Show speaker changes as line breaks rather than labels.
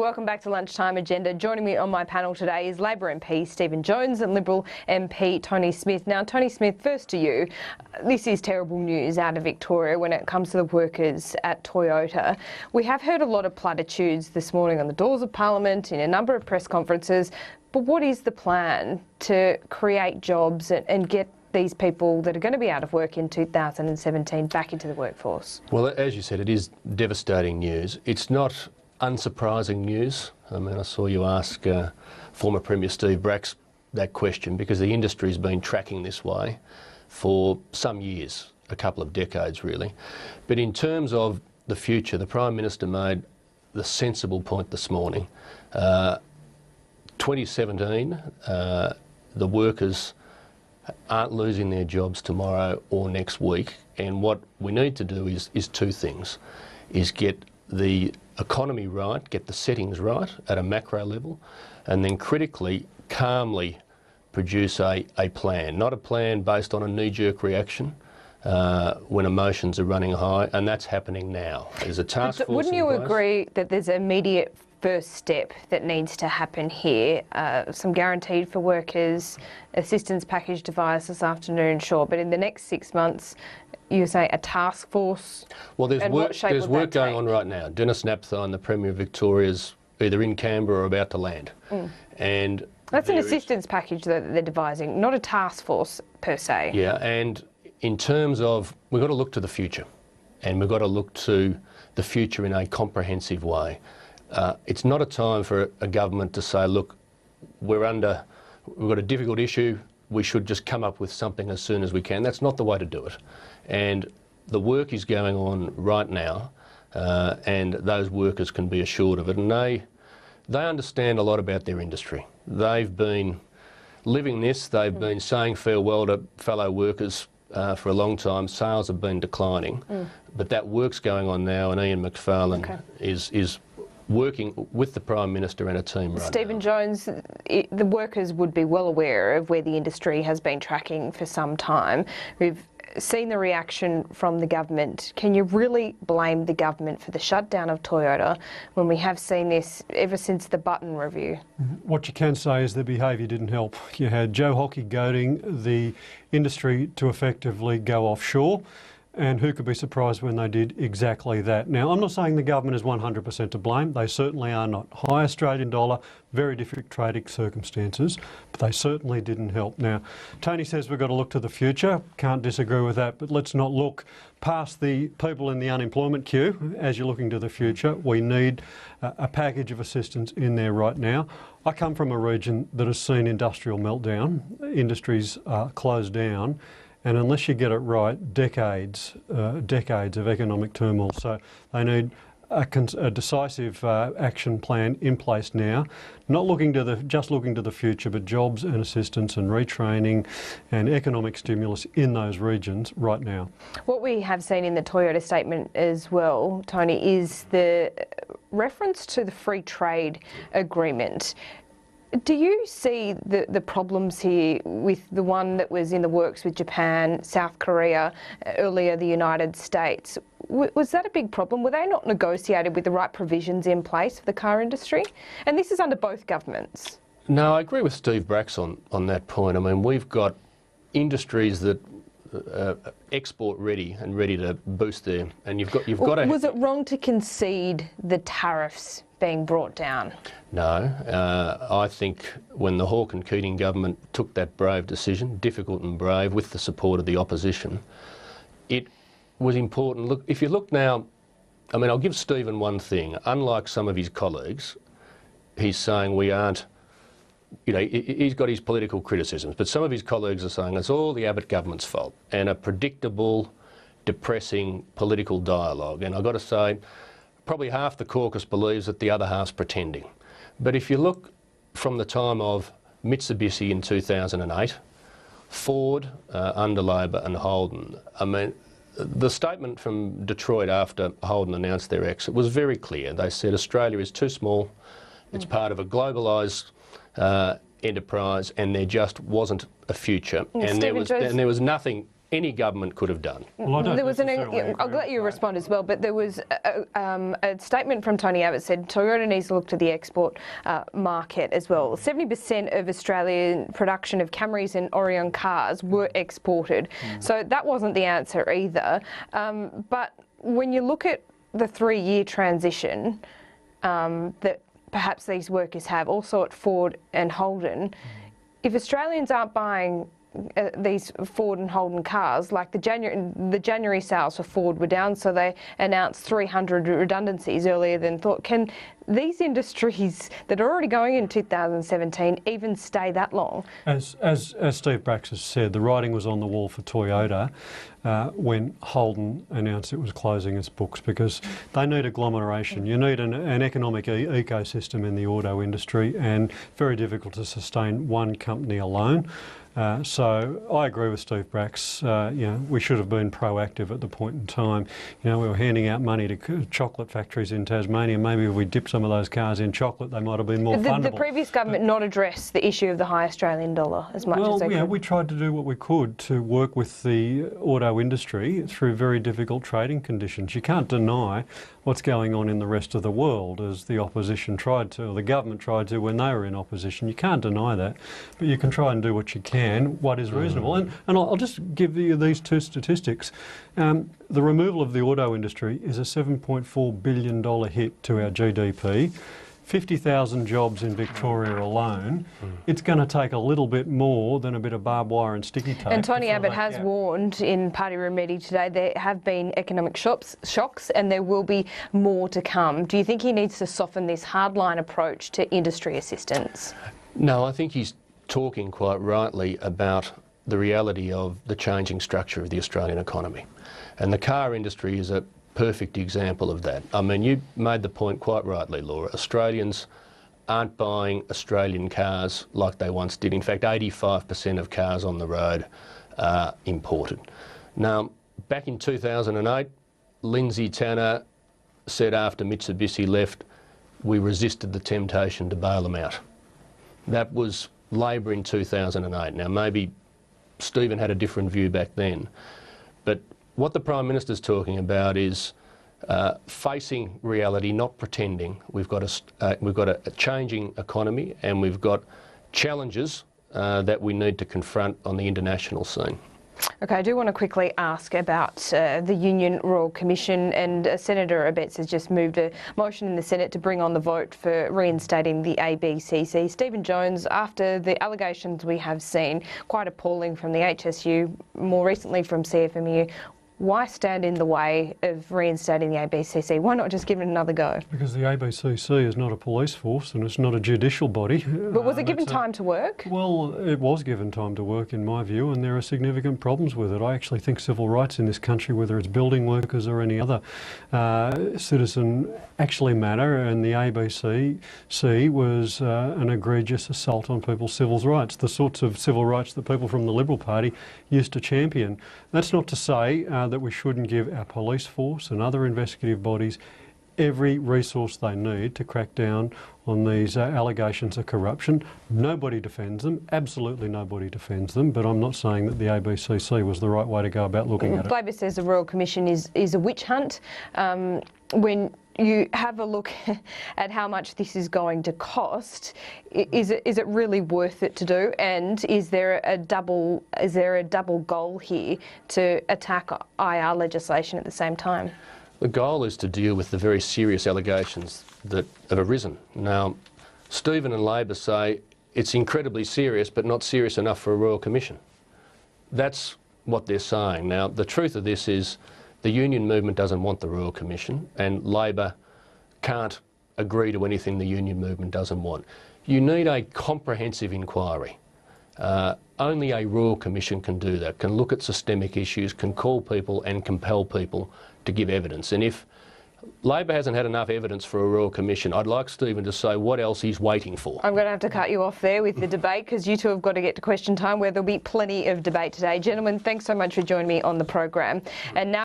welcome back to Lunchtime Agenda. Joining me on my panel today is Labor MP Stephen Jones and Liberal MP Tony Smith. Now, Tony Smith, first to you. This is terrible news out of Victoria when it comes to the workers at Toyota. We have heard a lot of platitudes this morning on the doors of Parliament, in a number of press conferences, but what is the plan to create jobs and get these people that are going to be out of work in 2017 back into the workforce?
Well, as you said, it is devastating news. It's not unsurprising news. I mean, I saw you ask former Premier Steve Bracks that question because the industry's been tracking this way for some years, a couple of decades really. But in terms of the future, the Prime Minister made the sensible point this morning. 2017, the workers aren't losing their jobs tomorrow or next week, and what we need to do is two things, is get the economy right, get the settings right at a macro level, and then critically, calmly produce a plan, not a plan based on a knee-jerk reaction when emotions are running high, and that's happening now. There's a task force.
Wouldn't you agree that there's an immediate first step that needs to happen here? Some guaranteed for workers, assistance package devised this afternoon, sure, but in the next 6 months, you say a task force? Well, there's
work going on right now. Dennis Napthine, the Premier of Victoria, is either in Canberra or about to land. And
that's an assistance package that they're devising, not a task force per se.
Yeah, and in terms of, we've got to look to the future, and we've got to look to the future in a comprehensive way. It's not a time for a government to say, look, we've got a difficult issue, we should just come up with something as soon as we can. That's not the way to do it. And the work is going on right now, and those workers can be assured of it. And they understand a lot about their industry. They've been living this, they've been saying farewell to fellow workers for a long time. Sales have been declining, but that work's going on now, and Ian McFarlane is working with the Prime Minister and a team right now.
Stephen Jones, the workers would be well aware of where the industry has been tracking for some time. We've seen the reaction from the government. Can you really blame the government for the shutdown of Toyota when we have seen this ever since the Button review?
What you can say is the behaviour didn't help. You had Joe Hockey goading the industry to effectively go offshore, and who could be surprised when they did exactly that? Now, I'm not saying the government is 100% to blame. They certainly are not. High Australian dollar, very different trading circumstances, but they certainly didn't help. Now, Tony says we've got to look to the future. Can't disagree with that, but let's not look past the people in the unemployment queue as you're looking to the future. We need a package of assistance in there right now. I come from a region that has seen industrial meltdown. Industries closed down. And unless you get it right, decades of economic turmoil. So they need a decisive action plan in place now, not just looking to the future, but jobs and assistance and retraining and economic stimulus in those regions right now.
What we have seen in the Toyota statement as well, Tony, is the reference to the free trade agreement. Do you see the problems here with the one that was in the works with Japan, South Korea, earlier the United States? Was that a big problem? Were they not negotiated with the right provisions in place for the car industry? And this is under both governments.
No, I agree with Steve Bracks on that point. I mean, we've got industries that export ready and ready to boost there, and you've got to.
Was it wrong to concede the tariffs being brought down?
No, I think when the Hawke and Keating government took that brave decision, difficult and brave, with the support of the opposition, it was important. Look, if you look now, I mean, I'll give Stephen one thing. Unlike some of his colleagues, he's saying we aren't. You know, he's got his political criticisms, but some of his colleagues are saying it's all the Abbott government's fault and a predictable, depressing political dialogue. And I've got to say, probably half the caucus believes that the other half's pretending. But if you look from the time of Mitsubishi in 2008, Ford under Labor and Holden, I mean, the statement from Detroit after Holden announced their exit was very clear. They said Australia is too small, it's part of a globalised enterprise, and there just wasn't a future. And there was nothing any government could have done.
Well, I don't
There was
necessarily
I'll
agree
let you
with
respond as well, but there was a statement from Tony Abbott said Toyota needs to look to the export market as well. 70% of Australian production of Camrys and Orion cars were exported, so that wasn't the answer either. But when you look at the 3-year transition that perhaps these workers have, also at Ford and Holden, if Australians aren't buying these Ford and Holden cars, like the January sales for Ford were down, so they announced 300 redundancies earlier than thought. Can these industries that are already going in 2017 even stay that long?
As Steve Bracks has said, the writing was on the wall for Toyota when Holden announced it was closing its books, because they need agglomeration. You need an economic ecosystem in the auto industry, and very difficult to sustain one company alone. So I agree with Steve Bracks. We should have been proactive at the point in time. We were handing out money to chocolate factories in Tasmania. Maybe if we dipped some of those cars in chocolate, they might have been more fundable.
The previous government not addressed the issue of the high Australian dollar as much as they could.
We tried to do what we could to work with the auto industry through very difficult trading conditions. You can't deny what's going on in the rest of the world, as the opposition tried to, or the government tried to when they were in opposition. You can't deny that, but you can try and do what you can, what is reasonable. And I'll just give you these two statistics. The removal of the auto industry is a $7.4 billion hit to our GDP. 50,000 jobs in Victoria alone. It's going to take a little bit more than a bit of barbed wire and sticky tape.
And Tony Abbott has warned in Party Room Meeting today there have been economic shocks and there will be more to come. Do you think he needs to soften this hardline approach to industry assistance?
No, I think he's talking quite rightly about the reality of the changing structure of the Australian economy. And the car industry is a perfect example of that. I mean, you made the point quite rightly, Laura. Australians aren't buying Australian cars like they once did. In fact, 85% of cars on the road are imported. Now, back in 2008, Lindsay Tanner said after Mitsubishi left, we resisted the temptation to bail them out. That was Labor in 2008. Now, maybe Stephen had a different view back then, but what the Prime Minister's talking about is facing reality, not pretending. We've got a changing economy, and we've got challenges that we need to confront on the international scene.
Okay, I do want to quickly ask about the Union Royal Commission, and Senator Abetz has just moved a motion in the Senate to bring on the vote for reinstating the ABCC. Stephen Jones, after the allegations we have seen, quite appalling from the HSU, more recently from CFMU, why stand in the way of reinstating the ABCC? Why not just give it another go?
Because the ABCC is not a police force and it's not a judicial body.
But was it given time to work?
Well, it was given time to work in my view, and there are significant problems with it. I actually think civil rights in this country, whether it's building workers or any other citizen, actually matter, and the ABCC was an egregious assault on people's civil rights, the sorts of civil rights that people from the Liberal Party used to champion. That's not to say that we shouldn't give our police force and other investigative bodies every resource they need to crack down on these allegations of corruption. Nobody defends them, absolutely nobody defends them, but I'm not saying that the ABCC was the right way to go about looking at it.
Labor says the Royal Commission is a witch hunt. When you have a look at how much this is going to cost, is it really worth it to do? And is there a double goal here to attack IR legislation at the same time?
The goal is to deal with the very serious allegations that have arisen. Now, Stephen and Labor say it's incredibly serious, but not serious enough for a Royal Commission. That's what they're saying. Now, the truth of this is the union movement doesn't want the Royal Commission, and Labor can't agree to anything the union movement doesn't want. You need a comprehensive inquiry. Only a Royal Commission can do that, can look at systemic issues, can call people and compel people to give evidence. And if Labor hasn't had enough evidence for a Royal Commission, I'd like Stephen to say what else he's waiting for.
I'm going to have to cut you off there with the debate, because you two have got to get to question time, where there'll be plenty of debate today. Gentlemen, thanks so much for joining me on the program. And now